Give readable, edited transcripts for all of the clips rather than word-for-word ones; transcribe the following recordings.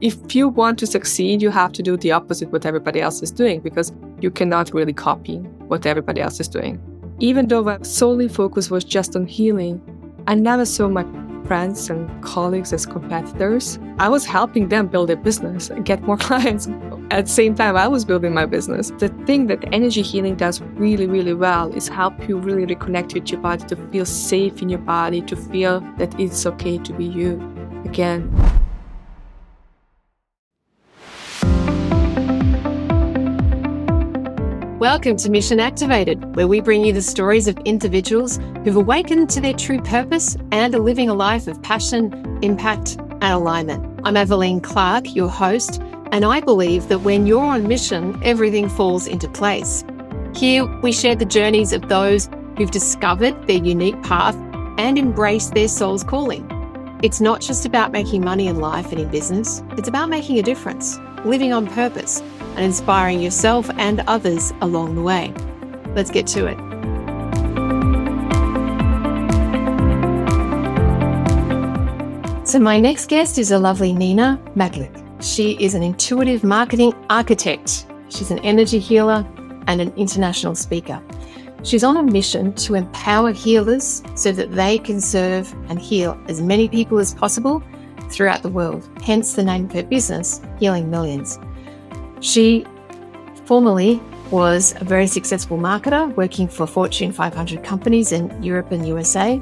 if you want to succeed, you have to do the opposite what everybody else is doing, because you cannot really copy what everybody else is doing. Even though my solely focus was just on healing, I never saw my friends and colleagues as competitors. I was helping them build their business and get more clients. At the same time, I was building my business. The thing that energy healing does really, really well is help you really reconnect with your body, to feel safe in your body, to feel that it's okay to be you again. Welcome to Mission Activated, where we bring you the stories of individuals who've awakened to their true purpose and are living a life of passion, impact, and alignment. I'm Aveline Clark, your host, and I believe that when you're on mission, everything falls into place. Here, we share the journeys of those who've discovered their unique path and embraced their soul's calling. It's not just about making money in life and in business, it's about making a difference, living on purpose, and inspiring yourself and others along the way. Let's get to it. So my next guest is a lovely Nina Maglic. She is an intuitive marketing architect. She's an energy healer and an international speaker. She's on a mission to empower healers so that they can serve and heal as many people as possible throughout the world. Hence the name of her business, Healing Millions. She formerly was a very successful marketer working for Fortune 500 companies in Europe and USA,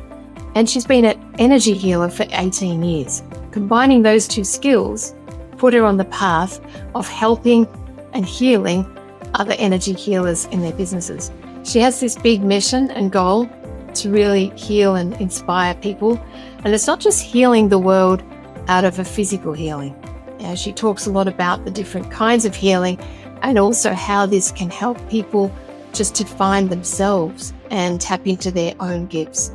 and she's been an energy healer for 18 years. Combining those two skills put her on the path of helping and healing other energy healers in their businesses. She has this big mission and goal to really heal and inspire people, and it's not just healing the world out of a physical healing. She talks a lot about the different kinds of healing and also how this can help people just to find themselves and tap into their own gifts.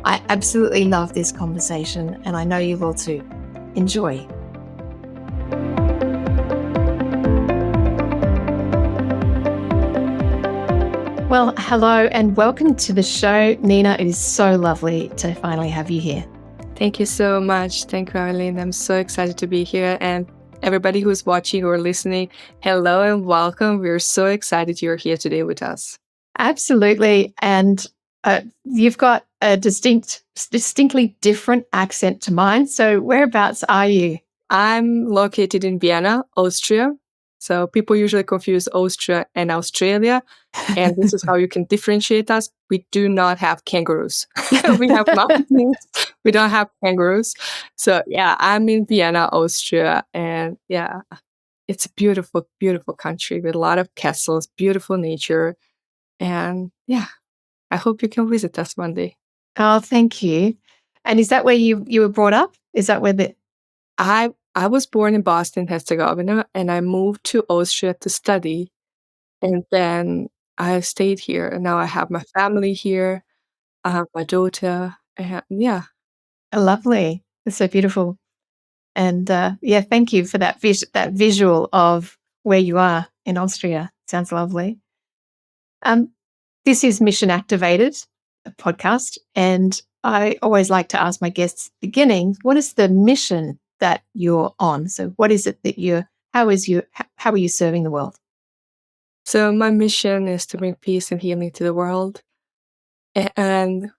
I absolutely love this conversation, and I know you will too. Enjoy. Well, hello and welcome to the show, Nina. It is so lovely to finally have you here. Thank you so much. Thank you, Aveline. I'm so excited to be here. And everybody who's watching or listening, hello and welcome. We're so excited you're here today with us. Absolutely. And you've got a distinctly different accent to mine. So whereabouts are you? I'm located in Vienna, Austria. So people usually confuse Austria and Australia. And this is how you can differentiate us. We do not have kangaroos. We have mountains. We don't have kangaroos. So yeah, I'm in Vienna, Austria. And yeah, it's a beautiful, beautiful country with a lot of castles, beautiful nature. And yeah, I hope you can visit us one day. Oh, thank you. And is that where you were brought up? Is that where I was born in Boston, Herzegovina, and I moved to Austria to study. And then I stayed here, and now I have my family here. I have my daughter, and yeah. Lovely. It's so beautiful. And yeah, thank you for that visual of where you are in Austria. Sounds lovely. This is Mission Activated, a podcast, and I always like to ask my guests at the beginning, what is the mission that you're on? So what is it that how are you serving the world? So my mission is to bring peace and healing to the world. And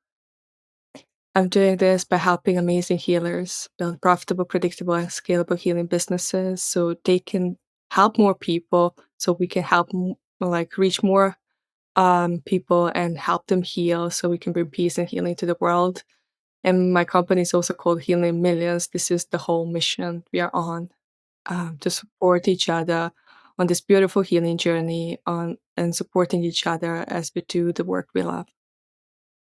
I'm doing this by helping amazing healers build profitable, predictable, and scalable healing businesses so they can help more people, so we can help reach more people and help them heal so we can bring peace and healing to the world. And my company is also called Healing Millions. This is the whole mission we are on, to support each other on this beautiful healing journey and supporting each other as we do the work we love.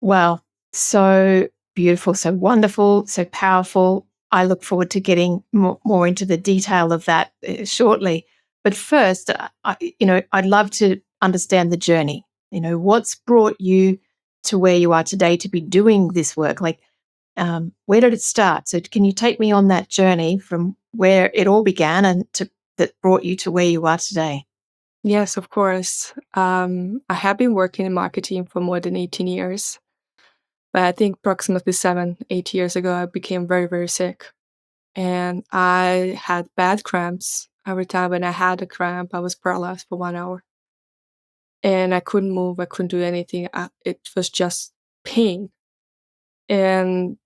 Wow. So beautiful, so wonderful, so powerful. I look forward to getting more into the detail of that shortly. But first, I'd love to understand the journey. What's brought you to where you are today to be doing this work? Where did it start? So can you take me on that journey from where it all began and that brought you to where you are today? Yes, of course. I have been working in marketing for more than 18 years. But I think approximately 7-8 years ago, I became very, very sick. and I had bad cramps. Every time when I had a cramp, I was paralyzed for 1 hour. And I couldn't move, I couldn't do anything. It was just pain. And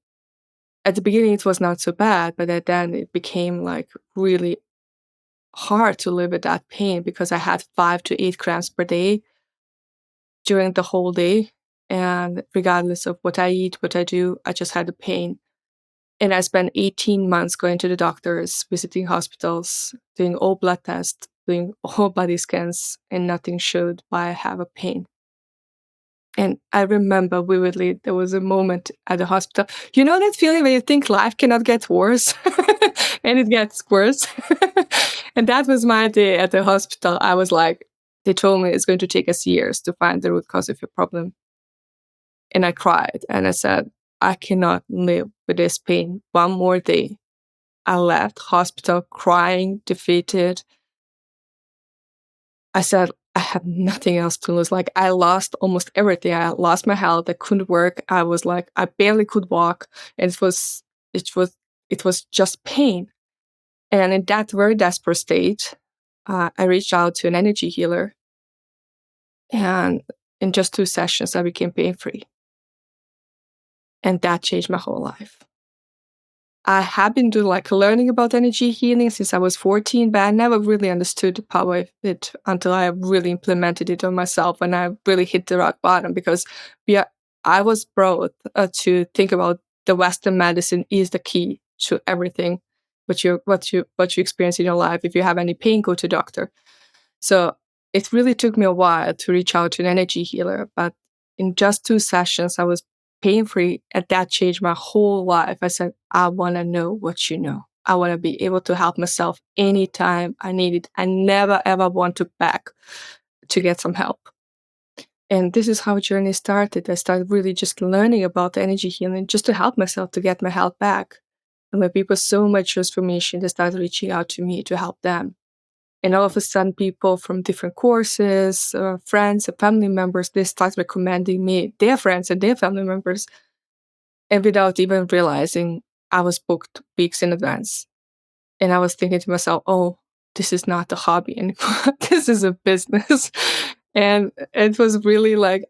at the beginning, it was not so bad, but then it became like really hard to live with that pain because I had 5 to 8 cramps per day during the whole day. And regardless of what I eat, what I do, I just had the pain. And I spent 18 months going to the doctors, visiting hospitals, doing all blood tests, doing all body scans, and nothing showed why I have a pain. And I remember vividly there was a moment at the hospital. You know that feeling when you think life cannot get worse and it gets worse? And that was my day at the hospital. I was like, they told me it's going to take us years to find the root cause of your problem. And I cried and I said, I cannot live with this pain one more day. I left hospital crying, defeated. I said, I have nothing else to lose. Like, I lost almost everything. I lost my health. I couldn't work. I was like, I barely could walk. And it was, it was just pain. And in that very desperate state, I reached out to an energy healer. And in just 2 sessions, I became pain free. And that changed my whole life. I have been doing like learning about energy healing since I was 14, but I never really understood the power of it until I really implemented it on myself and I really hit the rock bottom because I was brought to think about the Western medicine is the key to everything what you experience in your life. If you have any pain, go to doctor. So it really took me a while to reach out to an energy healer, but in just 2 sessions, I was pain free, and that changed my whole life. I said, I want to know what you know. I want to be able to help myself anytime I need it. I never ever want to beg to get some help. And this is how journey started. I started really just learning about energy healing just to help myself to get my health back. And when people saw my transformation, they started reaching out to me to help them. And all of a sudden, people from different courses, friends and family members, they start recommending me their friends and their family members. And without even realizing, I was booked weeks in advance. And I was thinking to myself, oh, this is not a hobby anymore. This is a business. And it was really like,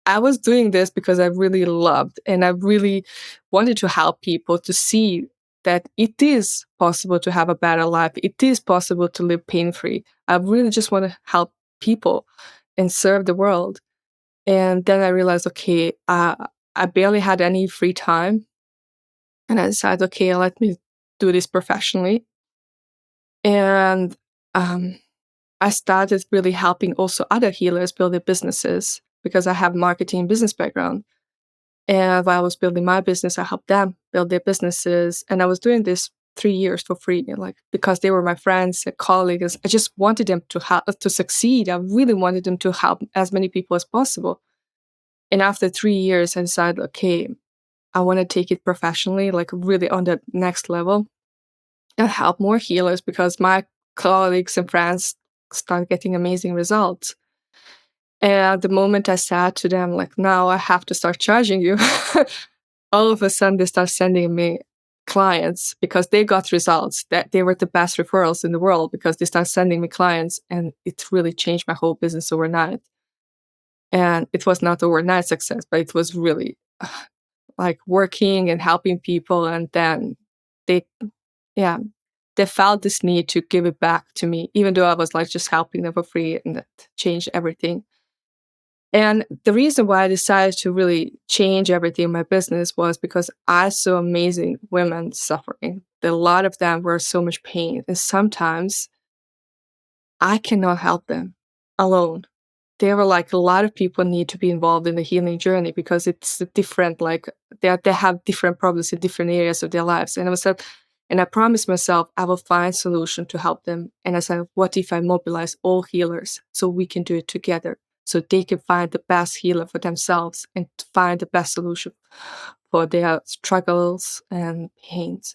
I was doing this because I really loved and I really wanted to help people to see that it is possible to have a better life. It is possible to live pain free. I really just want to help people and serve the world. And then I realized, okay, I barely had any free time. And I decided, okay, let me do this professionally. And I started really helping also other healers build their businesses because I have marketing business background. And while I was building my business, I helped them build their businesses. And I was doing this 3 years for free, like because they were my friends and colleagues. I just wanted them to succeed. I really wanted them to help as many people as possible. And after 3 years, I decided, okay, I want to take it professionally, like really on the next level and help more healers because my colleagues and friends start getting amazing results. And the moment I said to them, like, now I have to start charging you, all of a sudden they start sending me clients because they got results that they were the best referrals in the world because they start sending me clients and it really changed my whole business overnight. And it was not overnight success, but it was really like working and helping people. And then they, yeah, they felt this need to give it back to me, even though I was like just helping them for free and that changed everything. And the reason why I decided to really change everything in my business was because I saw amazing women suffering. A lot of them were so much pain. And sometimes I cannot help them alone. There were like a lot of people need to be involved in the healing journey because it's a different, like they have different problems in different areas of their lives. And I was like, and I promised myself I will find solution to help them. And I said, what if I mobilize all healers so we can do it together? So they can find the best healer for themselves and find the best solution for their struggles and pains.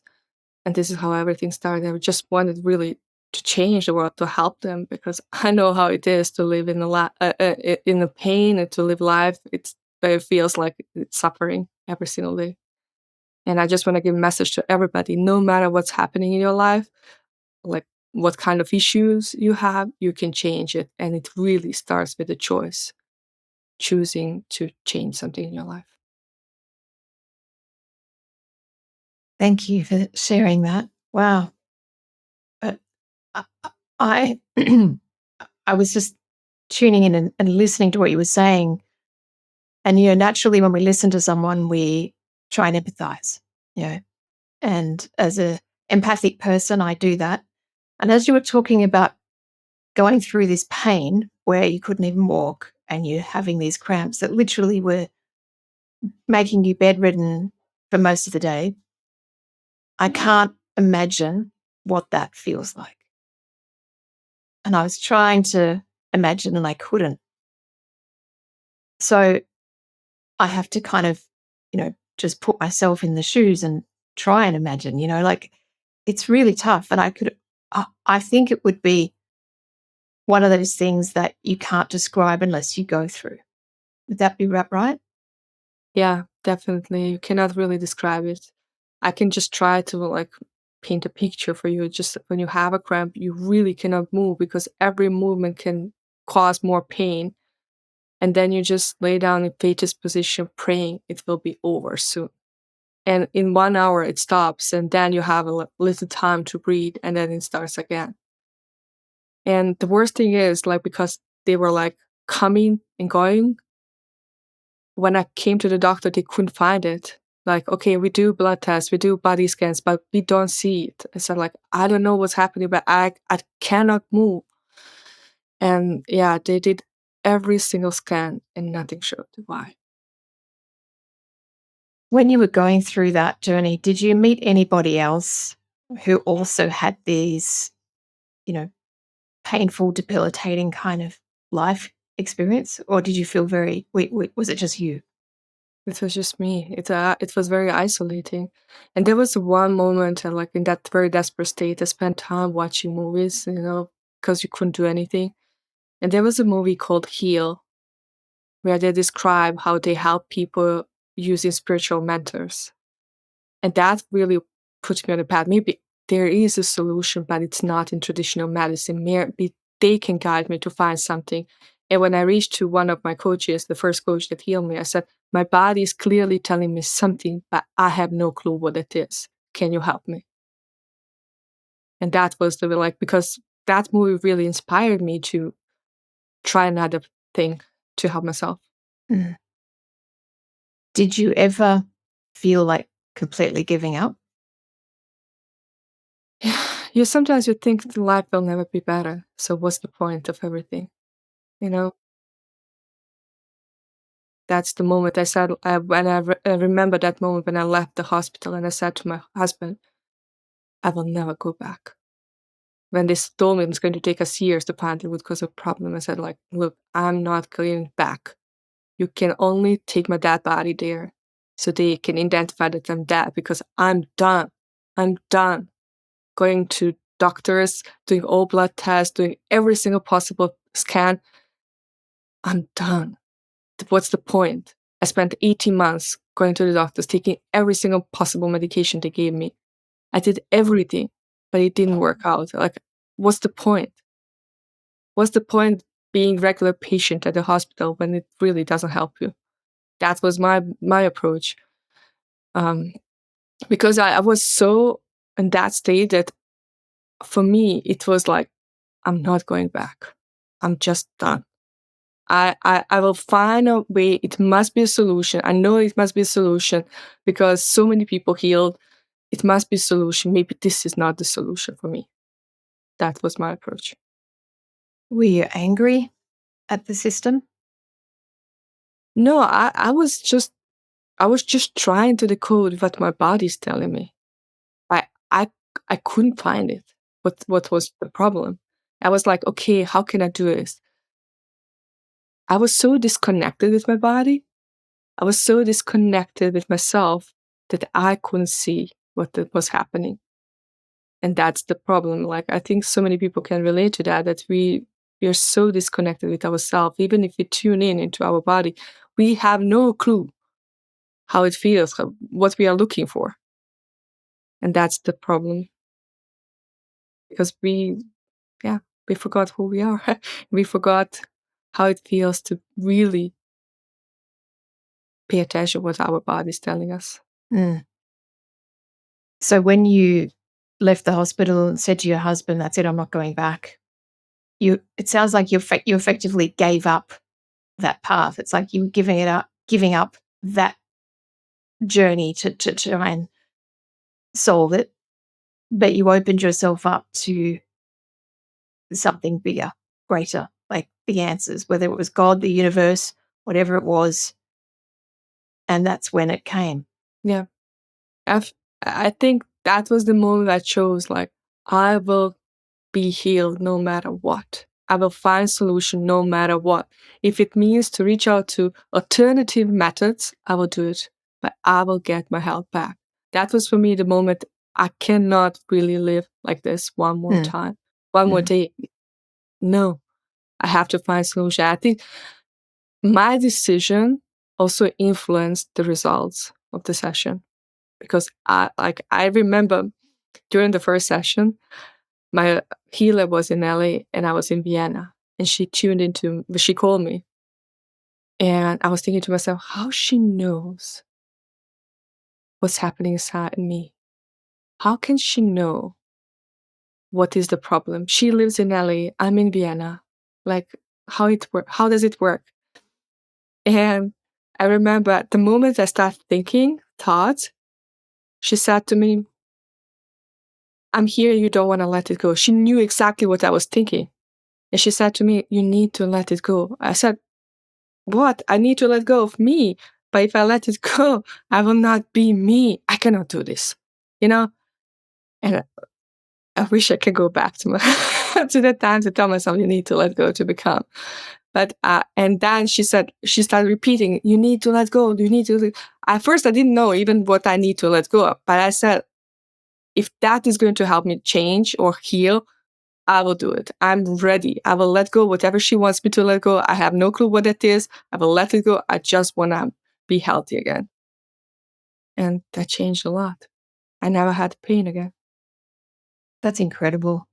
And this is how everything started. I just wanted really to change the world to help them because I know how it is to live in the pain and to live life. It feels like it's suffering every single day. And I just want to give a message to everybody, no matter what's happening in your life, like what kind of issues you have, you can change it. And it really starts with a choice, choosing to change something in your life. Thank you for sharing that. Wow. But I I was just tuning in and listening to what you were saying. And, naturally when we listen to someone, we try and empathize, and as a empathic person, I do that. And as you were talking about going through this pain where you couldn't even walk and you're having these cramps that literally were making you bedridden for most of the day, I can't imagine what that feels like. And I was trying to imagine and I couldn't. So I have to kind of, just put myself in the shoes and try and imagine, like it's really tough. And I think it would be one of those things that you can't describe unless you go through. Would that be right? Yeah, definitely. You cannot really describe it. I can just try to like paint a picture for you. Just when you have a cramp, you really cannot move because every movement can cause more pain. And then you just lay down in fetus position, praying it will be over soon. And in 1 hour, it stops. And then you have a little time to breathe, and then it starts again. And the worst thing is, like, because they were like coming and going, when I came to the doctor, they couldn't find it. Like, okay, we do blood tests, we do body scans, but we don't see it. I said, like, I don't know what's happening, but I cannot move. And yeah, they did every single scan and nothing showed why. When you were going through that journey, did you meet anybody else who also had these, you know, painful, debilitating kind of life experience? Or did you feel was it just you? It was just me. It was very isolating. And there was one moment, like in that very desperate state, I spent time watching movies, because you couldn't do anything. And there was a movie called Heal, where they describe how they help people using spiritual mentors. And that really puts me on the path. Maybe there is a solution, but it's not in traditional medicine. Maybe they can guide me to find something. And when I reached to one of my coaches, the first coach that healed me, I said, my body is clearly telling me something, but I have no clue what it is. Can you help me? And that was because that movie really inspired me to try another thing to help myself. Mm. Did you ever feel like completely giving up? Sometimes you think the life will never be better. So what's the point of everything? You know, that's the moment I said, I remember that moment when I left the hospital and I said to my husband, I will never go back. When they told me it's going to take us years to find it would cause a problem, I said, like, look, I'm not going back. You can only take my dead body there so they can identify that I'm dead because I'm done. I'm done going to doctors, doing all blood tests, doing every single possible scan. I'm done. What's the point? I spent 18 months going to the doctors, taking every single possible medication they gave me. I did everything, but it didn't work out. Like, what's the point? What's the point being regular patient at the hospital when it really doesn't help you? That was my approach. Because I was so in that state that for me, it was like, I'm not going back. I'm just done. I will find a way. It must be a solution. I know it must be a solution because so many people healed. It must be a solution. Maybe this is not the solution for me. That was my approach. Were you angry at the system? No, I was just trying to decode what my body's telling me. I I I couldn't find it. What was the problem? I was like, okay, how can I do this? I was so disconnected with my body. I was so disconnected with myself that I couldn't see was happening. And that's the problem. Like, I think so many people can relate to that we are so disconnected with ourselves. Even if we tune in into our body, we have no clue how it feels, what we are looking for. And that's the problem. Because we forgot who we are. We forgot how it feels to really pay attention what our body's telling us. Mm. So when you left the hospital and said to your husband, "That's it, I'm not going back," it sounds like you effectively gave up that path. It's like you were giving up that journey to try and solve it, but you opened yourself up to something bigger, greater, like the answers, whether it was God, the universe, whatever it was, and that's when it came. Yeah. I've, I think that was the moment I chose, like, I will be healed no matter what. I will find solution no matter what. If it means to reach out to alternative methods, I will do it. But I will get my health back. That was for me the moment I cannot really live like this one more Mm. time, one more Mm. day. No, I have to find solution. I think my decision also influenced the results of the session because I remember during the first session, my healer was in LA and I was in Vienna, and she called me, and I was thinking to myself, how she knows what's happening inside me? How can she know what is the problem? She lives in LA, I'm in Vienna. Like, how does it work? And I remember at the moment I started thinking thoughts, she said to me, I'm here, you don't want to let it go. She knew exactly what I was thinking. And she said to me, you need to let it go. I said, what? I need to let go of me. But if I let it go, I will not be me. I cannot do this, you know? And I wish I could go back to to that time to tell myself, you need to let go to become. But, and then she started repeating, you need to let go. You need to. At first, I didn't know even what I need to let go of. But I said, if that is going to help me change or heal, I will do it. I'm ready. I will let go whatever she wants me to let go. I have no clue what that is. I will let it go. I just want to be healthy again. And that changed a lot. I never had pain again. That's incredible.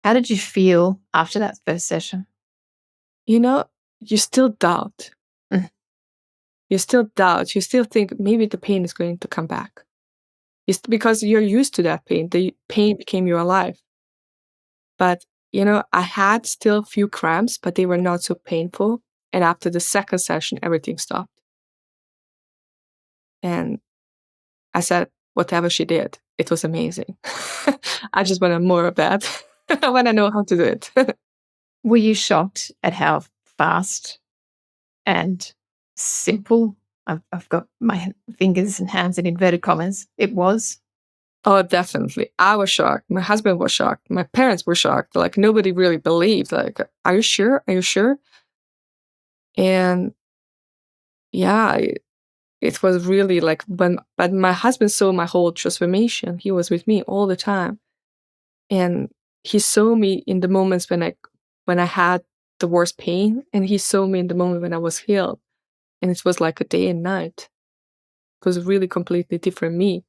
How did you feel after that first session? You know, you still doubt. Mm. You still doubt. You still think maybe the pain is going to come back. It's because you're used to that pain. The pain became your life. But, I had still a few cramps, but they were not so painful. And after the second session, everything stopped. And I said, whatever she did, it was amazing. I just want more of that. I want to know how to do it. Were you shocked at how fast and simple, I've got my fingers and hands in inverted commas, it was? Oh, definitely. I was shocked. My husband was shocked. My parents were shocked. Like, nobody really believed. Like, are you sure? Are you sure? And yeah, it was really like, but my husband saw my whole transformation. He was with me all the time. And he saw me in the moments when I had the worst pain, and he saw me in the moment when I was healed. And it was like a day and night. It was really completely different me.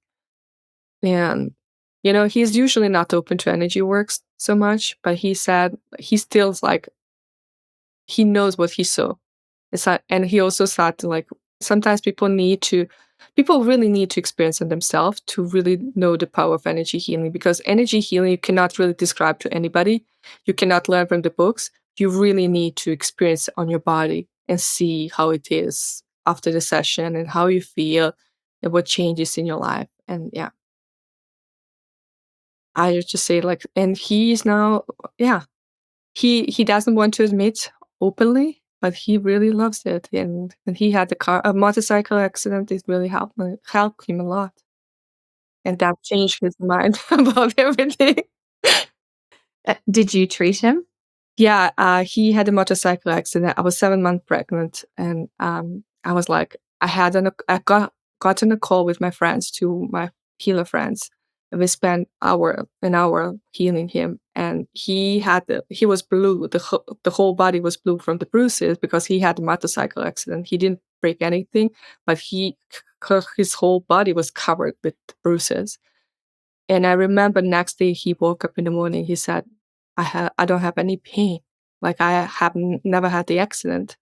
And he's usually not open to energy works so much, but he said he still's like he knows what he saw. It's like, and he also said to, like, sometimes people really need to experience it themselves to really know the power of energy healing, because energy healing you cannot really describe to anybody. You cannot learn from the books. You really need to experience it on your body and see how it is after the session and how you feel and what changes in your life. And yeah, I would just say, like, and he's now, yeah, he doesn't want to admit openly, but he really loves it. And he had a motorcycle accident. It really helped him a lot, and that changed his mind about everything. Did you treat him? Yeah, he had a motorcycle accident. I was 7 months pregnant, and I was like, I got on a call with my friends, two my healer friends, and we spent an hour healing him. And he was blue. The whole body was blue from the bruises because he had a motorcycle accident. He didn't break anything, but his whole body was covered with bruises. And I remember next day he woke up in the morning, he said, I don't have any pain. Like I have never had the accident.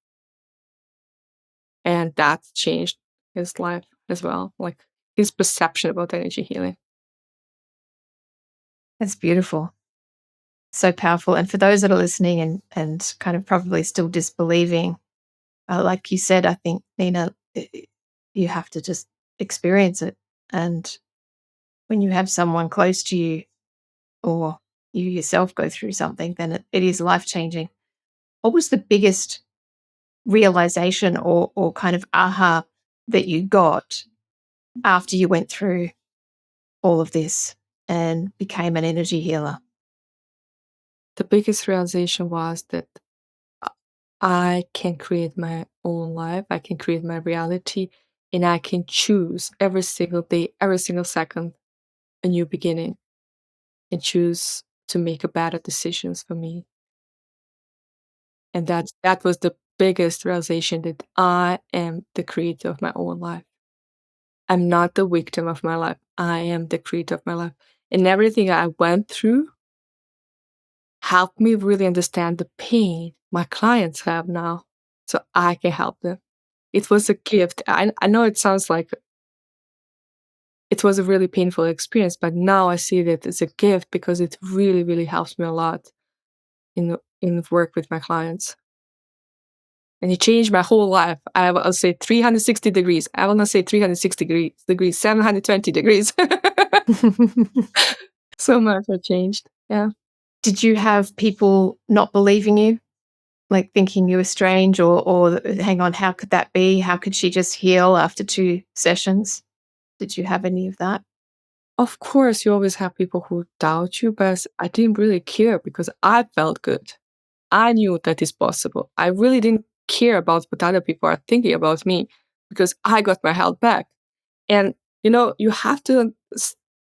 And that changed his life as well, like his perception about energy healing. That's beautiful. So powerful. And for those that are listening and kind of probably still disbelieving, like you said, I think, Nina, you have to just experience it. And when you have someone close to you or you yourself go through something, then it is life changing. What was the biggest realization or kind of aha that you got after you went through all of this and became an energy healer? The biggest realization was that I can create my own life, I can create my reality, and I can choose every single day, every single second, a new beginning, and choose to make a better decisions for me. And that was the biggest realization, that I am the creator of my own life. I'm not the victim of my life. I am the creator of my life. And everything I went through helped me really understand the pain my clients have now, so I can help them. It was a gift. I know it sounds like it was a really painful experience, but now I see that it's a gift because it really, really helps me a lot in work with my clients. And it changed my whole life. I'll say 360 degrees. I will not say 360 degrees, 720 degrees. So much has changed. Yeah. Did you have people not believing you, like thinking you were strange or hang on, how could that be? How could she just heal after 2 sessions? Did you have any of that? Of course, you always have people who doubt you, but I didn't really care because I felt good. I knew that is possible. I really didn't care about what other people are thinking about me because I got my health back. And, you have to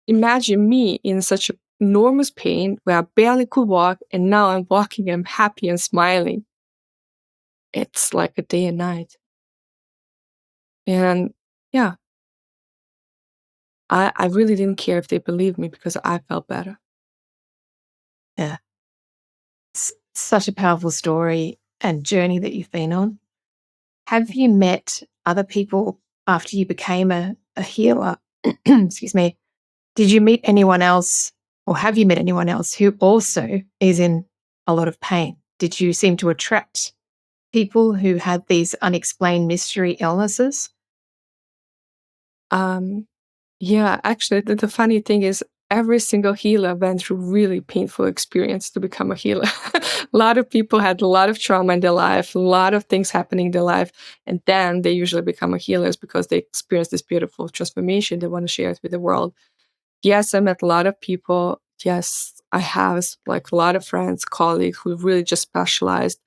imagine me in such enormous pain where I barely could walk, and now I'm walking, I'm happy and smiling. It's like a day and night. And yeah, I really didn't care if they believed me because I felt better. Yeah. Such a powerful story and journey that you've been on. Have you met other people after you became a healer? Excuse me. Did you meet anyone else or have you met anyone else who also is in a lot of pain? Did you seem to attract people who had these unexplained mystery illnesses? Um, yeah, actually, the funny thing is, every single healer went through really painful experience to become a healer. A lot of people had a lot of trauma in their life, a lot of things happening in their life, and then they usually become a healers because they experience this beautiful transformation. They want to share it with the world. Yes, I met a lot of people. Yes, I have like a lot of friends, colleagues who really just specialized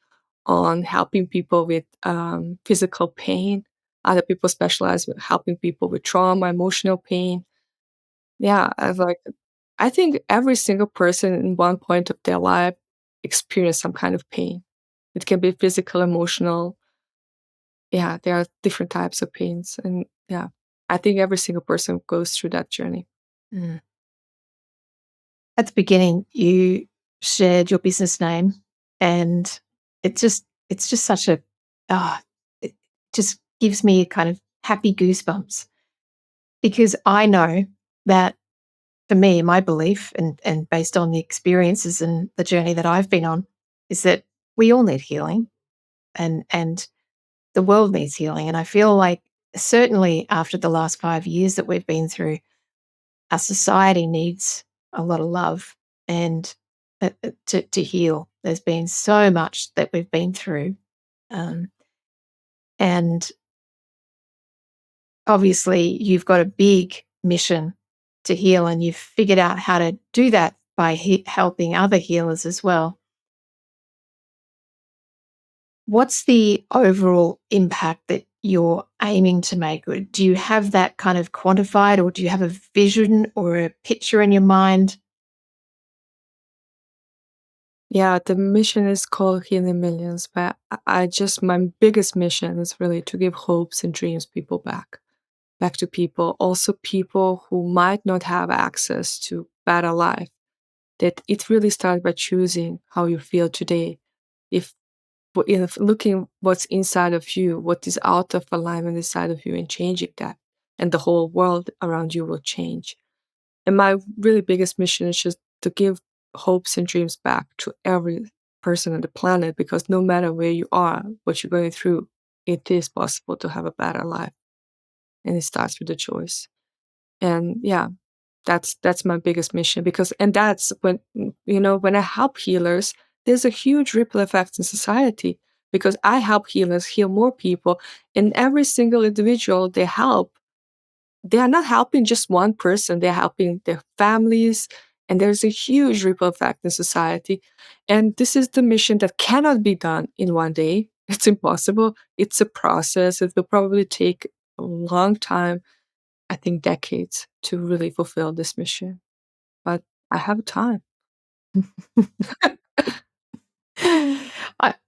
on helping people with physical pain. Other people specialize with helping people with trauma, emotional pain. Yeah, I think every single person in one point of their life experience some kind of pain. It can be physical, emotional. Yeah, there are different types of pains, and yeah, I think every single person goes through that journey. Mm. At the beginning, you shared your business name, and it's just such a it just gives me kind of happy goosebumps because I know that for me, my belief and based on the experiences and the journey that I've been on is that we all need healing and the world needs healing. And I feel like certainly after the last 5 years that we've been through, our society needs a lot of love and to heal. There's been so much that we've been through, um, and obviously you've got a big mission to heal, and you've figured out how to do that by helping other healers as well. What's the overall impact that you're aiming to make? Or do you have that kind of quantified, or do you have a vision or a picture in your mind? Yeah, the mission is called Healing Millions, but my biggest mission is really to give hopes and dreams people back to people, also people who might not have access to better life. That it really starts by choosing how you feel today. If if looking what's inside of you, what is out of alignment inside of you, and changing that, and the whole world around you will change. And my really biggest mission is just to give hopes and dreams back to every person on the planet, because no matter where you are, what you're going through, it is possible to have a better life. And it starts with the choice. And yeah, that's my biggest mission, because and that's when when I help healers, there's a huge ripple effect in society, because I help healers heal more people, and every single individual they help, they are not helping just one person, they're helping their families, and there's a huge ripple effect in society. And this is the mission that cannot be done in one day. It's impossible. It's a process. It will probably take a long time, I think decades, to really fulfill this mission. But I have time.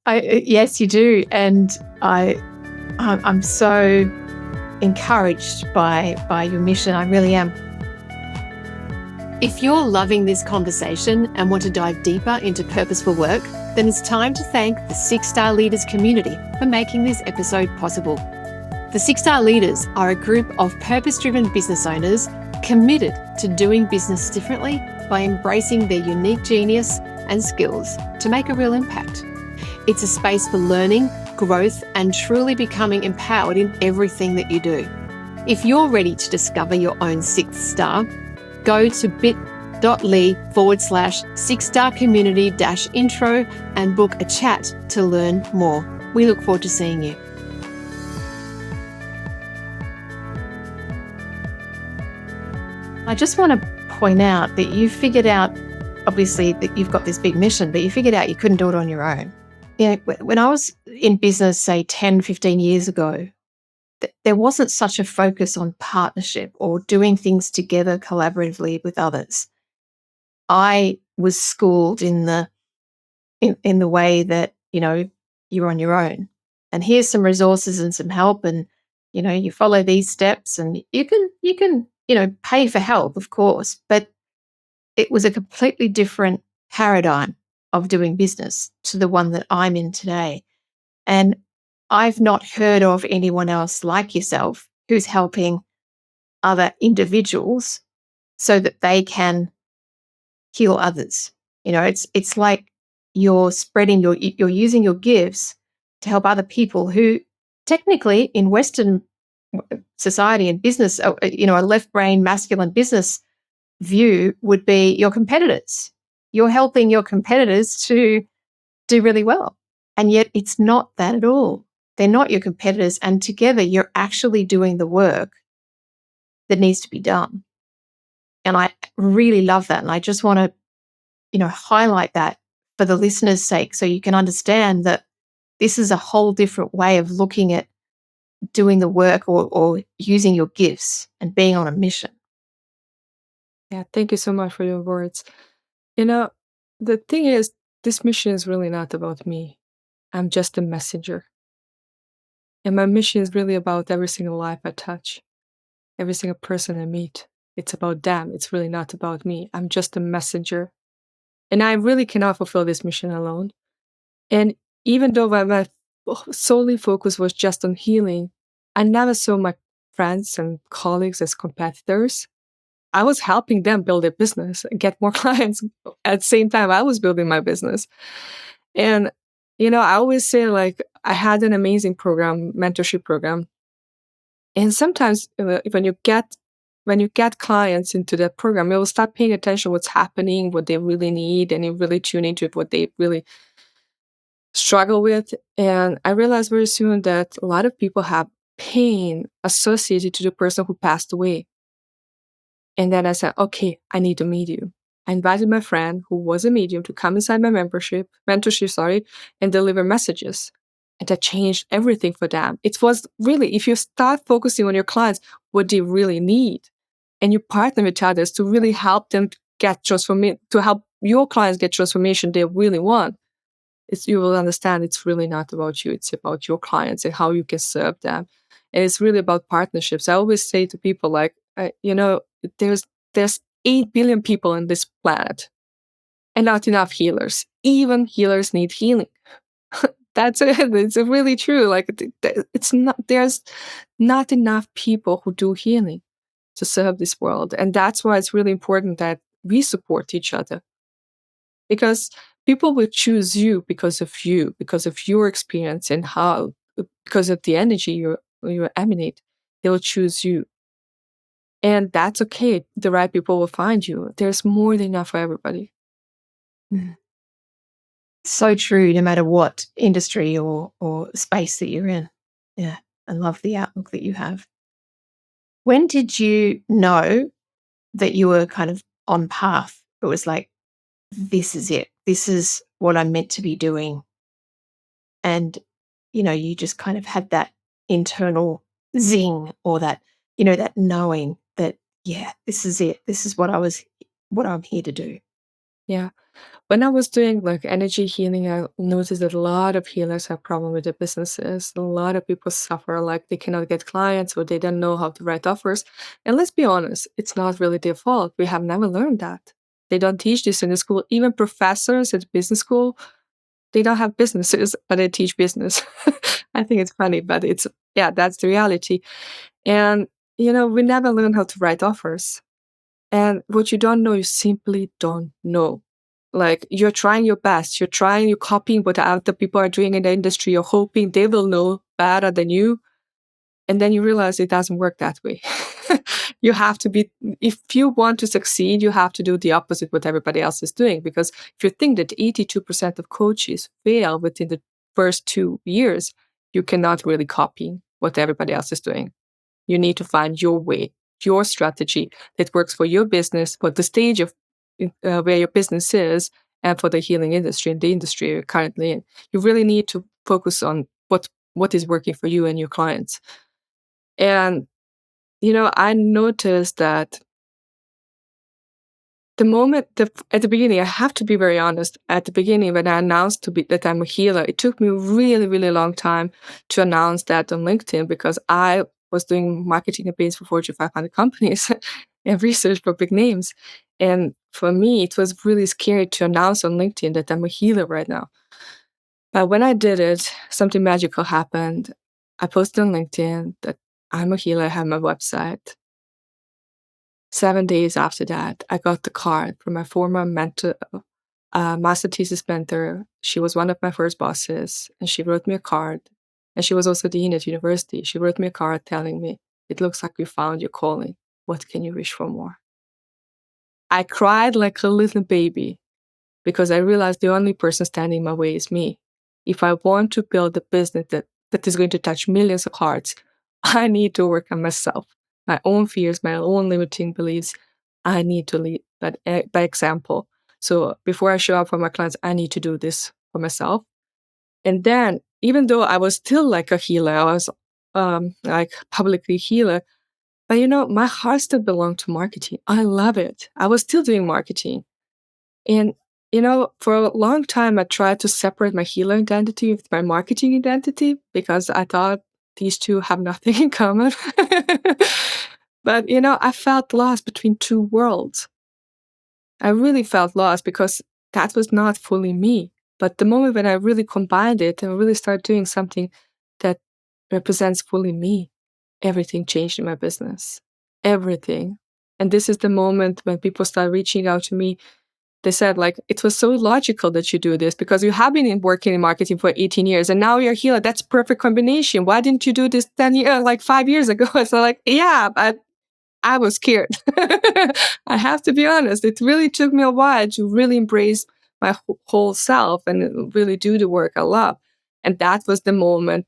Yes, you do, and I'm so encouraged by your mission. I really am. If you're loving this conversation and want to dive deeper into purposeful work, then it's time to thank the 6-Star Leaders community for making this episode possible. The 6-Star Leaders are a group of purpose-driven business owners committed to doing business differently by embracing their unique genius and skills to make a real impact. It's a space for learning, growth, and truly becoming empowered in everything that you do. If you're ready to discover your own 6th star, go to bit.ly/6-star community-intro and book a chat to learn more. We look forward to seeing you. I just want to point out that you figured out, obviously, that you've got this big mission, but you figured out you couldn't do it on your own. When I was in business, say 10, 15 years ago, there wasn't such a focus on partnership or doing things together collaboratively with others. I was schooled in the way that, you're on your own, and here's some resources and some help, and you follow these steps, and you can pay for help, of course, but it was a completely different paradigm of doing business to the one that I'm in today. And I've not heard of anyone else like yourself who's helping other individuals so that they can heal others. It's like you're you're using your gifts to help other people who technically in Western society and business, a left brain masculine business view would be your competitors. You're helping your competitors to do really well. And yet it's not that at all. They're not your competitors. And together you're actually doing the work that needs to be done. And I really love that. And I just want to, highlight that for the listeners' sake, so you can understand that this is a whole different way of looking at doing the work or using your gifts and being on a mission. Yeah, thank you so much for your words. The thing is, this mission is really not about me. I'm just a messenger. And my mission is really about every single life I touch, every single person I meet. It's about them. It's really not about me. I'm just a messenger. And I really cannot fulfill this mission alone. And even though my solely focus was just on healing, I never saw my friends and colleagues as competitors. I was helping them build their business and get more clients. At the same time, I was building my business. And, I always say, like, I had an amazing program, mentorship program. And sometimes when you get clients into that program, you will start paying attention to what's happening, what they really need, and you really tune into what they really struggle with. And I realized very soon that a lot of people have pain associated to the person who passed away. And then I said, okay, I need to meet you. I invited my friend who was a medium to come inside my mentorship, and deliver messages. And that changed everything for them. It was really, if you start focusing on your clients, what they really need, and you partner with others to really help them get transformed, to help your clients get transformation they really want, you will understand it's really not about you. It's about your clients and how you can serve them. And it's really about partnerships. I always say to people like, there's there's 8 billion people on this planet and not enough healers. Even healers need healing. That's it. It's really true. Like it's not there's not enough people who do healing to serve this world, and that's why it's really important that we support each other, because people will choose you, because of your experience and how, because of the energy you emanate. They will choose you, and that's okay. The right people will find you. There's more than enough for everybody. Mm. So true, no matter what industry or space that you're in. Yeah, I love the outlook that you have. When did you know that you were kind of on path? It was like, this is it. This is what I'm meant to be doing. And, you just kind of had that internal zing, or that, that knowing that, yeah, this is it. This is what I'm here to do. Yeah. When I was doing like energy healing, I noticed that a lot of healers have problem with their businesses. A lot of people suffer, like they cannot get clients or they don't know how to write offers. And let's be honest, it's not really their fault. We have never learned that. They don't teach this in the school. Even professors at business school, they don't have businesses, but they teach business. I think it's funny, but yeah, that's the reality. And, we never learn how to write offers. And what you don't know, you simply don't know. Like you're trying your best, you're copying what other people are doing in the industry, you're hoping they will know better than you. And then you realize it doesn't work that way. You have to be, if you want to succeed, you have to do the opposite what everybody else is doing. Because if you think that 82% of coaches fail within the first 2 years, you cannot really copy what everybody else is doing. You need to find your way, your strategy that works for your business, for the stage of where your business is, and for the healing industry and the industry you're currently in. You really need to focus on what is working for you and your clients. And I noticed that at the beginning, I have to be very honest. At the beginning, when I announced that I'm a healer, it took me a really, really long time to announce that on LinkedIn, because I was doing marketing campaigns for Fortune 500 companies and research for big names. And for me, it was really scary to announce on LinkedIn that I'm a healer right now. But when I did it, something magical happened. I posted on LinkedIn that I'm a healer, I have my website. 7 days after that, I got the card from my former mentor, master thesis mentor. She was one of my first bosses, and she wrote me a card. And she was also dean at university. She wrote me a card telling me, "It looks like you found your calling. What can you wish for more?" I cried like a little baby, because I realized the only person standing in my way is me. If I want to build a business that is going to touch millions of hearts, I need to work on myself, my own fears, my own limiting beliefs. I need to lead by example. So before I show up for my clients, I need to do this for myself. And then, even though I was still like a healer, I was like publicly healer, but my heart still belonged to marketing. I love it. I was still doing marketing. And, for a long time, I tried to separate my healer identity with my marketing identity, because I thought these two have nothing in common. But, I felt lost between two worlds. I really felt lost because that was not fully me. But the moment when I really combined it and really started doing something that represents fully me, everything changed in my business. Everything. And this is the moment when people start reaching out to me. They said, like, it was so logical that you do this, because you have been working in marketing for 18 years and now you're here. That's perfect combination. Why didn't you do this 10 years, like 5 years ago? So like, yeah, but I was scared. I have to be honest. It really took me a while to really embrace my whole self and really do the work I love. And that was the moment,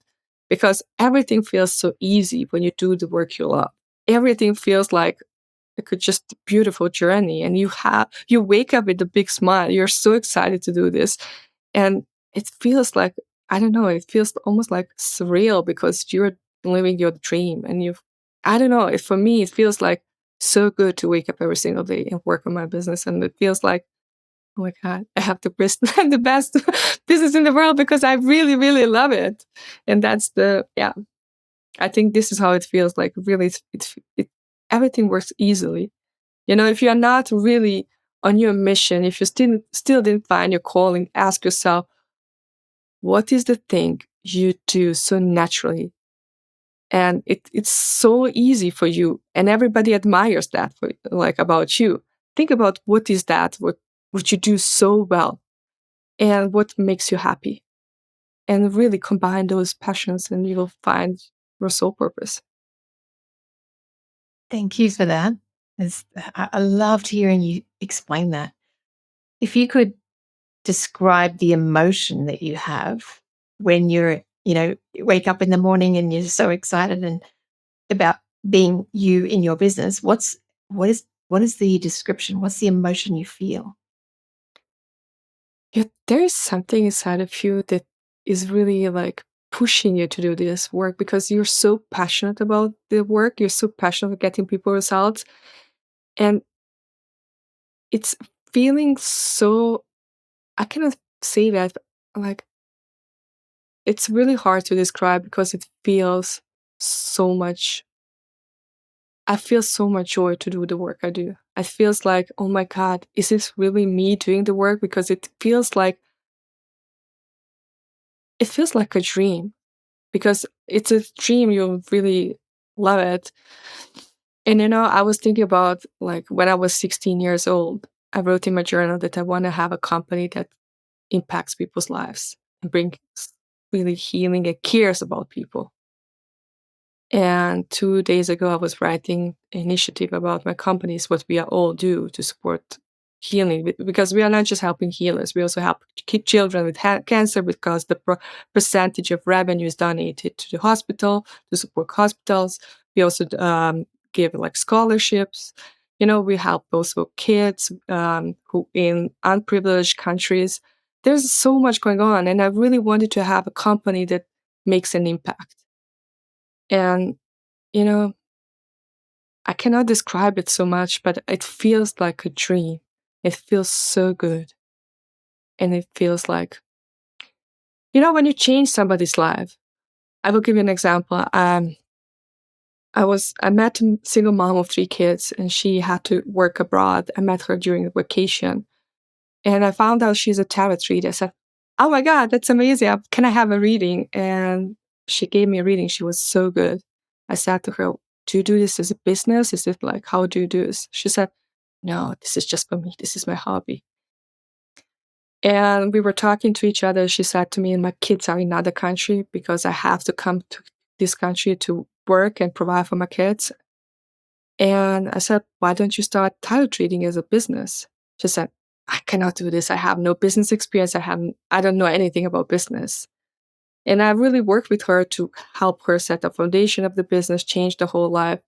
because everything feels so easy when you do the work you love. Everything feels like just a beautiful journey, and you wake up with a big smile. You're so excited to do this, and it feels like, I don't know, it feels almost like surreal, because you're living your dream, and I don't know, for me it feels like so good to wake up every single day and work on my business, and it feels like oh my God, I have the best, the best business in the world because I really, really love it. And that's yeah, I think this is how it feels like. Really, everything works easily. If you're not really on your mission, if you still didn't find your calling, ask yourself, what is the thing you do so naturally? And it's so easy for you, and everybody admires that about you. Think about what is that, what you do so well, and what makes you happy, and really combine those passions, and you will find your soul purpose. Thank you for that. I loved hearing you explain that. If you could describe the emotion that you have when you wake up in the morning and you're so excited and about being you in your business, what is the description? What's the emotion you feel? Yeah, there is something inside of you that is really like pushing you to do this work because you're so passionate about the work. You're so passionate about getting people results. And it's feeling so, I cannot say that, like, it's really hard to describe because it feels so much. I feel so much joy to do the work I do. It feels like, oh my God, is this really me doing the work? Because it feels like a dream because it's a dream. You really love it. And I was thinking about like when I was 16 years old, I wrote in my journal that I want to have a company that impacts people's lives and brings really healing and cares about people. And 2 days ago, I was writing an initiative about my companies, what we all do to support healing, because we are not just helping healers, we also help children with cancer because the percentage of revenue is donated to the hospital to support hospitals. We also give like scholarships. We help also kids who in unprivileged countries. There's so much going on, and I really wanted to have a company that makes an impact. And you know, I cannot describe it so much, but it feels like a dream. It feels so good. And it feels like, when you change somebody's life. I will give you an example. I met a single mom of 3 kids and she had to work abroad. I met her during a vacation and I found out she's a tarot reader. I said, oh my God, that's amazing. Can I have a reading? And she gave me a reading. She was so good. I said to her, do you do this as a business? Is it like, how do you do this? She said, no, this is just for me. This is my hobby. And we were talking to each other. She said to me, and my kids are in another country because I have to come to this country to work and provide for my kids. And I said, why don't you start title trading as a business? She said, I cannot do this. I have no business experience. I don't know anything about business. And I really worked with her to help her set the foundation of the business, change the whole life.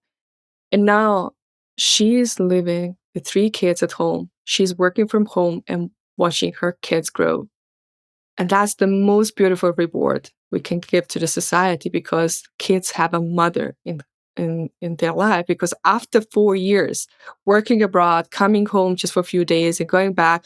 And now she's living with 3 kids at home. She's working from home and watching her kids grow. And that's the most beautiful reward we can give to the society because kids have a mother in their life. Because after 4 years working abroad, coming home just for a few days and going back,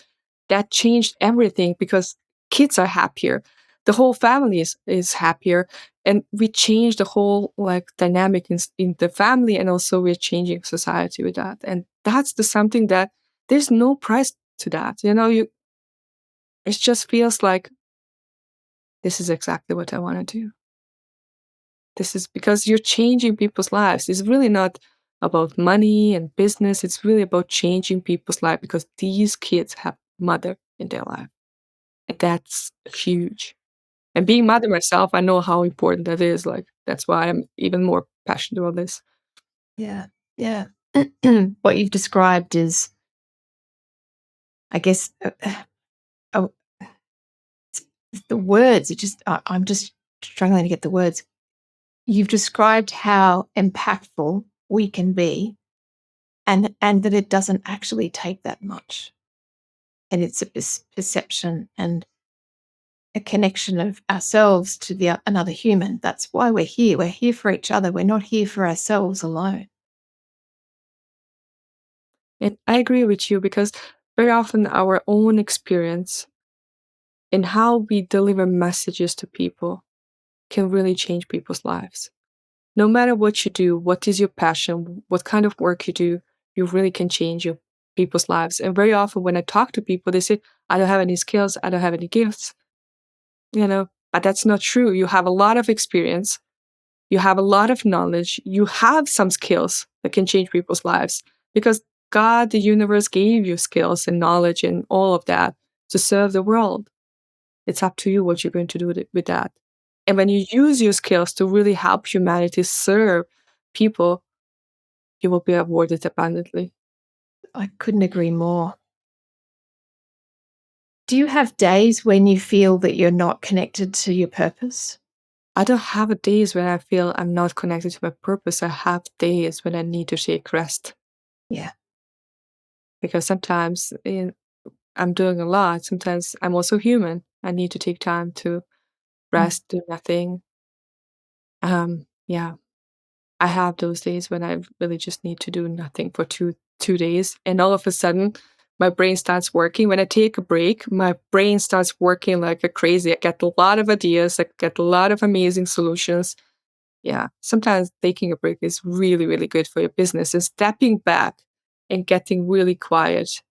that changed everything because kids are happier. The whole family is happier. And we change the whole like dynamic in the family, and also we're changing society with that. And that's something that there's no price to that. It just feels like this is exactly what I want to do. This is because you're changing people's lives. It's really not about money and business. It's really about changing people's life because these kids have mother in their life. And that's huge. And being mother myself, I know how important that is. Like that's why I'm even more passionate about this. Yeah, yeah. What you've described is, I guess, oh, the words. I'm just struggling to get the words. You've described how impactful we can be, and that it doesn't actually take that much, and it's a perception and a connection of ourselves to another human. That's why we're here. We're here for each other. We're not here for ourselves alone. And I agree with you because very often our own experience and how we deliver messages to people can really change people's lives. No matter what you do, what is your passion, what kind of work you do, you really can change your people's lives. And very often when I talk to people, they say, I don't have any skills, I don't have any gifts, but that's not true. You have a lot of experience, you have a lot of knowledge, you have some skills that can change people's lives because God, the universe gave you skills and knowledge and all of that to serve the world. It's up to you what you're going to do with that. And when you use your skills to really help humanity serve people, you will be awarded abundantly. I couldn't agree more. Do you have days when you feel that you're not connected to your purpose? I don't have days when I feel I'm not connected to my purpose. I have days when I need to take rest Yeah. because sometimes I'm doing a lot. Sometimes I'm also human. I need to take time to Mm. rest, do nothing. Yeah, I have those days when I really just need to do nothing for two days, and all of a sudden, my brain starts working. When I take a break, my brain starts working like a crazy. I get a lot of ideas. I get a lot of amazing solutions. Yeah, sometimes taking a break is really, really good for your business. And stepping back and getting really quiet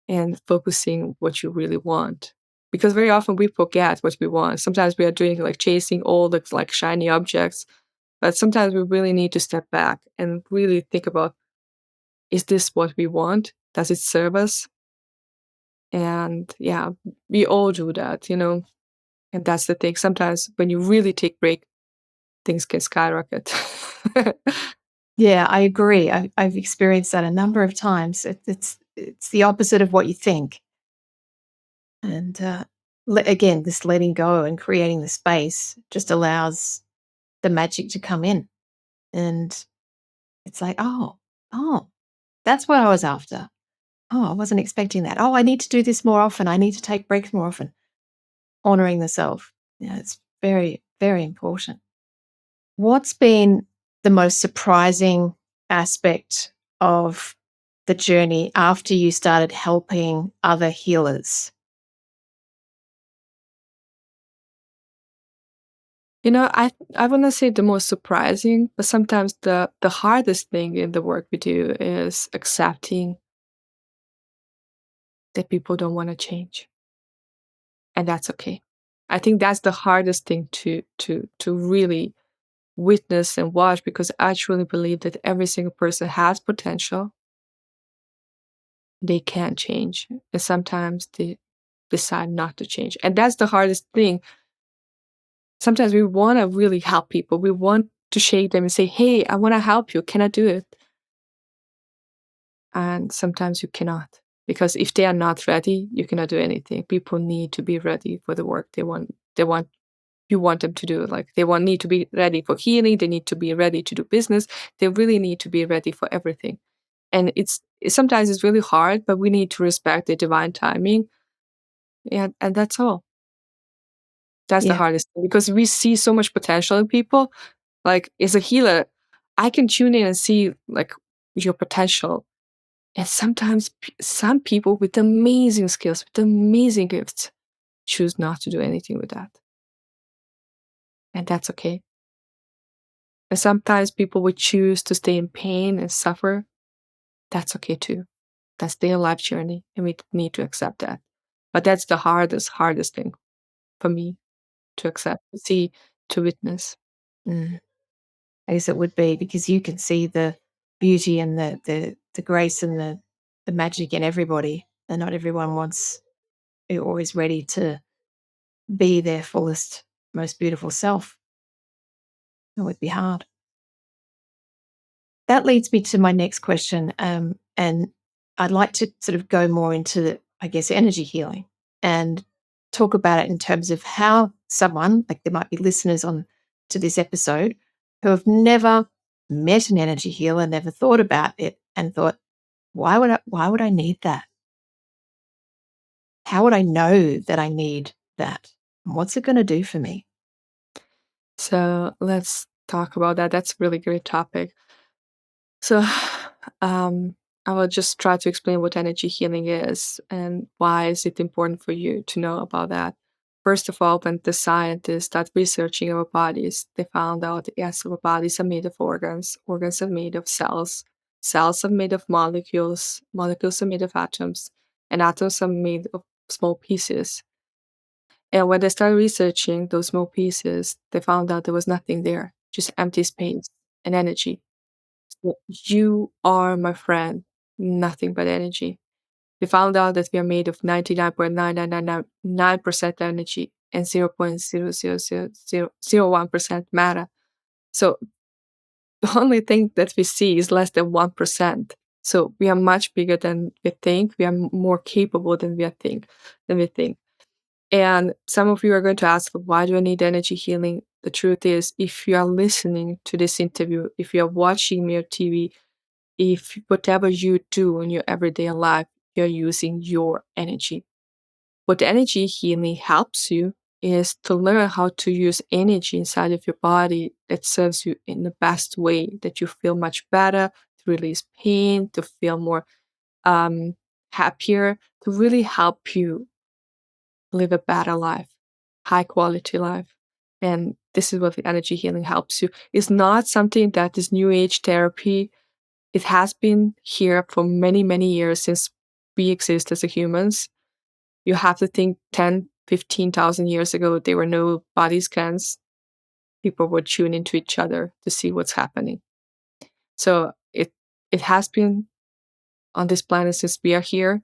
and focusing what you really want. Because very often we forget what we want. Sometimes we are doing like chasing all the like shiny objects, but sometimes we really need to step back and really think about, is this what we want? Does it serve us? And yeah, we all do that. And that's the thing. Sometimes when you really take break, things can skyrocket. Yeah, I agree. I've experienced that a number of times. It's the opposite of what you think. And again, this letting go and creating the space just allows the magic to come in. And it's like, oh, that's what I was after. Oh, I wasn't expecting that. Oh, I need to do this more often. I need to take breaks more often. Honoring the self. Yeah, it's very, very important. What's been the most surprising aspect of the journey after you started helping other healers? I want to say the most surprising, but sometimes the hardest thing in the work we do is accepting that people don't want to change, and that's okay. I think that's the hardest thing to really witness and watch because I truly believe that every single person has potential. They can change, and sometimes they decide not to change, and that's the hardest thing. Sometimes we want to really help people. We want to shake them and say, "Hey, I want to help you. Can I do it?" And sometimes you cannot because if they are not ready, you cannot do anything. People need to be ready for the work they want you want them to do. Like they want need to be ready for healing, they need to be ready to do business, they really need to be ready for everything. And sometimes it's really hard, but we need to respect the divine timing. And that's all. That's the Yeah, hardest thing because we see so much potential in people. Like as a healer, I can tune in and see like your potential. And sometimes some people with amazing skills, with amazing gifts, choose not to do anything with that. And that's okay. And sometimes people would choose to stay in pain and suffer. That's okay too. That's their life journey. And we need to accept that. But that's the hardest thing for me to accept, to see, to witness. mm, I guess it would be because you can see the beauty and the grace and the magic in everybody, and not everyone wants are always ready to be their fullest, most beautiful self. It would be hard. That leads me to my next question, and I'd like to sort of go more into, I guess, energy healing and talk about it in terms of how someone, like there might be listeners on to this episode who have never met an energy healer, never thought about it, and thought, why would I need that? How would I know that I need that? What's it going to do for me? So let's talk about that. That's a really great topic. So, I will just try to explain what energy healing is and why is it important for you to know about that. First of all, when the scientists started researching our bodies, they found out yes, our bodies are made of organs, organs are made of cells, cells are made of molecules, molecules are made of atoms, and atoms are made of small pieces. And when they started researching those small pieces, they found out there was nothing there, just empty space and energy. So you are my friend, nothing but energy. We found out that we are made of 99.9999% energy and 0.00001% matter. So the only thing that we see is less than 1%. So we are much bigger than we think. We are more capable than we think. And some of you are going to ask, why do I need energy healing? The truth is, if you are listening to this interview, if you are watching me on TV, if whatever you do in your everyday life, you're using your energy. What energy healing helps you is to learn how to use energy inside of your body that serves you in the best way, that you feel much better, to release pain, to feel more um, happier, to really help you live a better life, high quality life. And this is what the energy healing helps you. It's not something that is new age therapy. It has been here for many, many years since we exist as a humans. You have to think 10, 15,000 years ago, there were no body scans. People would tune into each other to see what's happening. So it has been on this planet since we are here.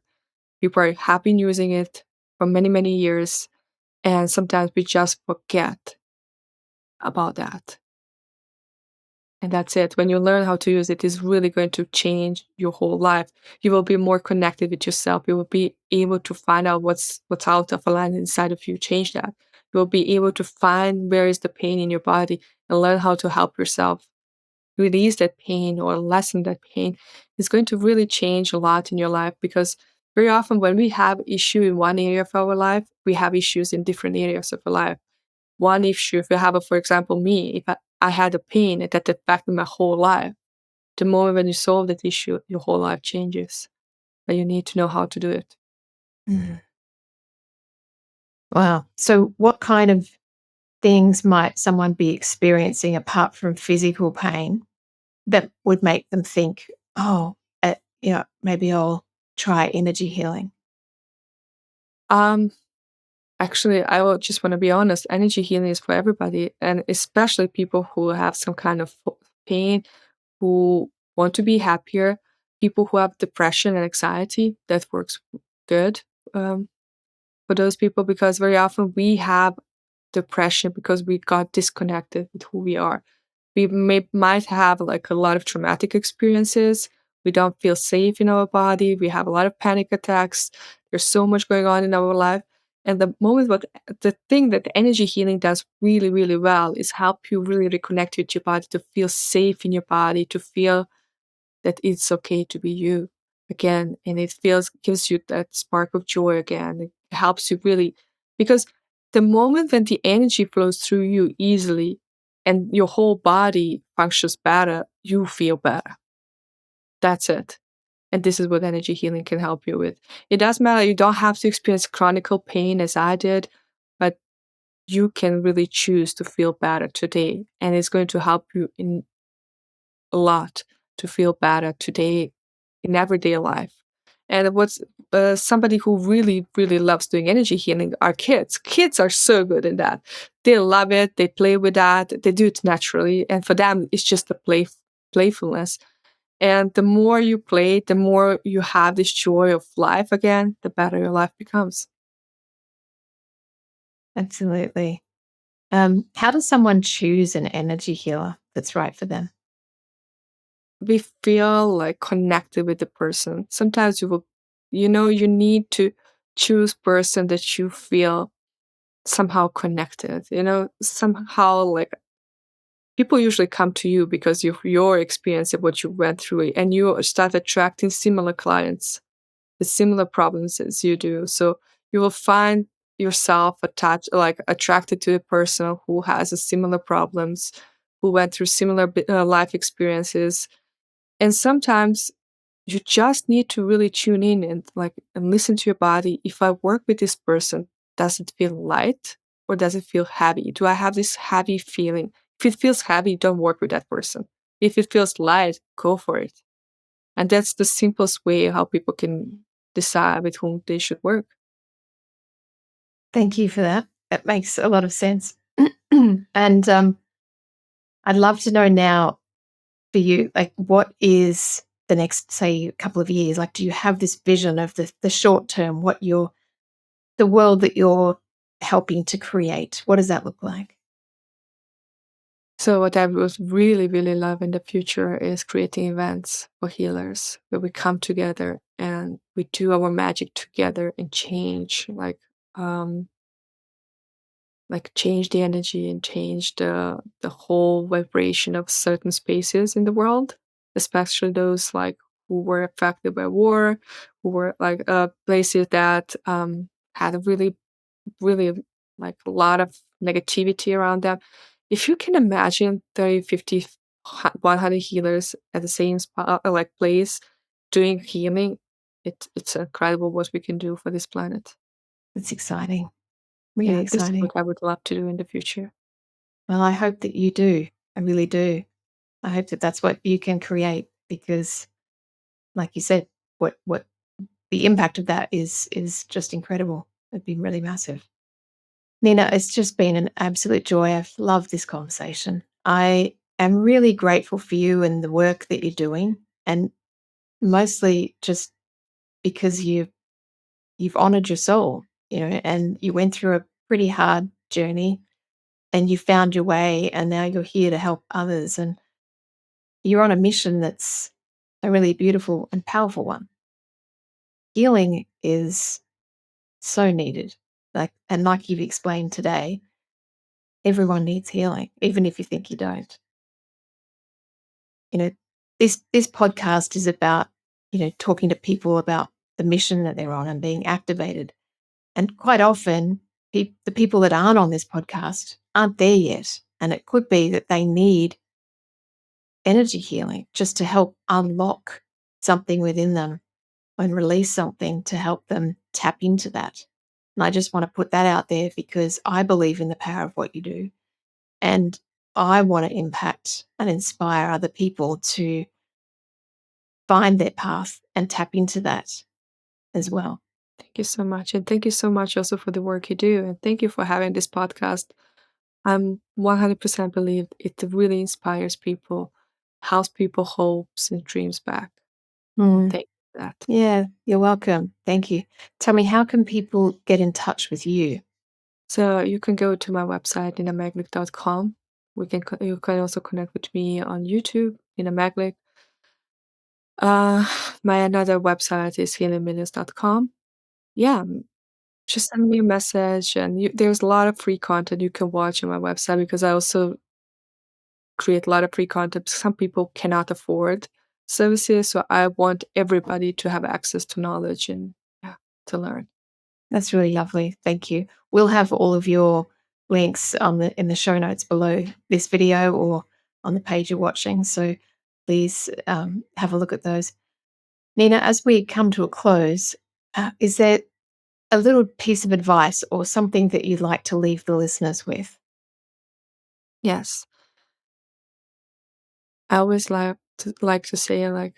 People have been using it for many, many years. And sometimes we just forget about that. And that's it. When you learn how to use it, it's really going to change your whole life. You will be more connected with yourself. You will be able to find out what's out of alignment inside of you. Change that. You will be able to find where is the pain in your body and learn how to help yourself release that pain or lessen that pain. It's going to really change a lot in your life because very often when we have issue in one area of our life, we have issues in different areas of our life. One issue, if you have, for example, me, if I had a pain that affected my whole life, the moment when you solve that issue, your whole life changes. But you need to know how to do it. Mm. Wow. So, what kind of things might someone be experiencing apart from physical pain that would make them think, oh, maybe I'll try energy healing? Um, Actually, I will just want to be honest. Energy healing is for everybody, and especially people who have some kind of pain, who want to be happier, people who have depression and anxiety. That works good um, for those people because very often we have depression because we got disconnected with who we are. We might have like a lot of traumatic experiences. We don't feel safe in our body. We have a lot of panic attacks. There's so much going on in our life. And the thing that the energy healing does really, really well is help you really reconnect with your body to feel safe in your body, to feel that it's okay to be you again. And it gives you that spark of joy again. It helps you really, because the moment when the energy flows through you easily and your whole body functions better, you feel better. That's it. And this is what energy healing can help you with. It doesn't matter, you don't have to experience chronic pain as I did, but you can really choose to feel better today. And it's going to help you in a lot to feel better today in everyday life. And what's somebody who really, really loves doing energy healing are kids. Kids are so good in that. They love it. They play with that. They do it naturally. And for them, it's just a playfulness. And the more you play, the more you have this joy of life again, the better your life becomes. Absolutely. How does someone choose an energy healer that's right for them? We feel like connected with the person. Sometimes you need to choose person that you feel somehow connected, somehow like people usually come to you because of your experience of what you went through and you start attracting similar clients with similar problems as you do. So you will find yourself attached, like attracted to a person who has a similar problems, who went through similar life experiences. And sometimes you just need to really tune in and listen to your body. If I work with this person, does it feel light or does it feel heavy? Do I have this heavy feeling? If it feels heavy, don't work with that person. If it feels light, go for it. And that's the simplest way how people can decide with whom they should work. Thank you for that. That makes a lot of sense. And I'd love to know now for you, like, what is the next, say, couple of years? Like, do you have this vision of the short term, the world that you're helping to create? What does that look like? So what I would really, really love in the future is creating events for healers where we come together and we do our magic together and um change the energy and change the whole vibration of certain spaces in the world, especially those like who were affected by war, who were places that had a really like a lot of negativity around them. If you can imagine 30, 50, 100 healers at the same spot, like place doing healing, it's incredible what we can do for this planet. It's exciting, really Yeah, this is exciting. what I would love to do in the future. Well, I hope that you do. I really do. I hope that that's what you can create because, like you said, what the impact of that is just incredible. It'd be really massive. Nina, it's just been an absolute joy. I've loved this conversation. I am really grateful for you and the work that you're doing, and mostly just because you've honored your soul, and you went through a pretty hard journey and you found your way, and now you're here to help others, and you're on a mission that's a really beautiful and powerful one. Healing is so needed. Like you've explained today, everyone needs healing, even if you think you don't. You know, this podcast is about, talking to people about the mission that they're on and being activated. And quite often, the people that aren't on this podcast aren't there yet. And it could be that they need energy healing just to help unlock something within them and release something to help them tap into that. And I just want to put that out there because I believe in the power of what you do. And I want to impact and inspire other people to find their path and tap into that as well. Thank you so much. And thank you so much also for the work you do. And thank you for having this podcast. I'm 100% believe it really inspires people, helps people hopes and dreams back. Mm. Thank you for that. Yeah, you're welcome. Thank you. Tell me, how can people get in touch with you? So you can go to my website, ninamaglic.com. You can also connect with me on YouTube, Nina Maglic. My another website is healingmillions.com. Yeah, just send me a message, and there's a lot of free content you can watch on my website because I also create a lot of free content. Some people cannot afford services, so I want everybody to have access to knowledge and yeah, to learn. That's really lovely. Thank you. We'll have all of your links in the show notes below this video or on the page you're watching. So please have a look at those. Nina, as we come to a close, is there a little piece of advice or something that you'd like to leave the listeners with? Yes, I always like to say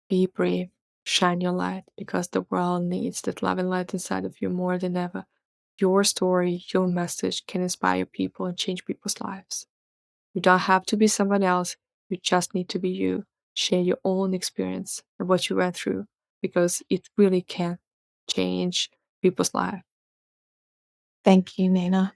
be brave, shine your light because the world needs that love and light inside of you more than ever. Your story, your message can inspire people and change people's lives. You don't have to be someone else. You just need to be you. Share your own experience and what you went through because it really can change people's life. Thank you, Nina.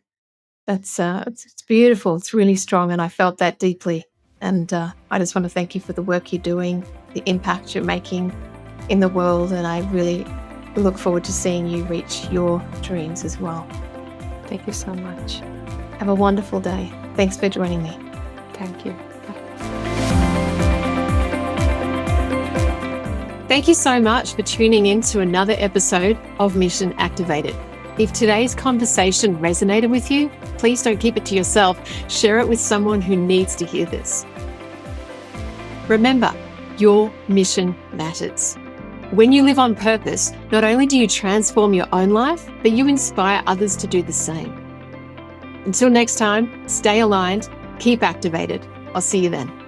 That's it's beautiful. It's really strong, and I felt that deeply. And I just want to thank you for the work you're doing, the impact you're making in the world, and I really look forward to seeing you reach your dreams as well. Thank you so much. Have a wonderful day. Thanks for joining me. Thank you. Thank you so much for tuning in to another episode of Mission Activated. If today's conversation resonated with you, please don't keep it to yourself. Share it with someone who needs to hear this. Remember, Your mission matters. When you live on purpose, not only do you transform your own life, but you inspire others to do the same. Until next time, stay aligned, keep activated. I'll see you then.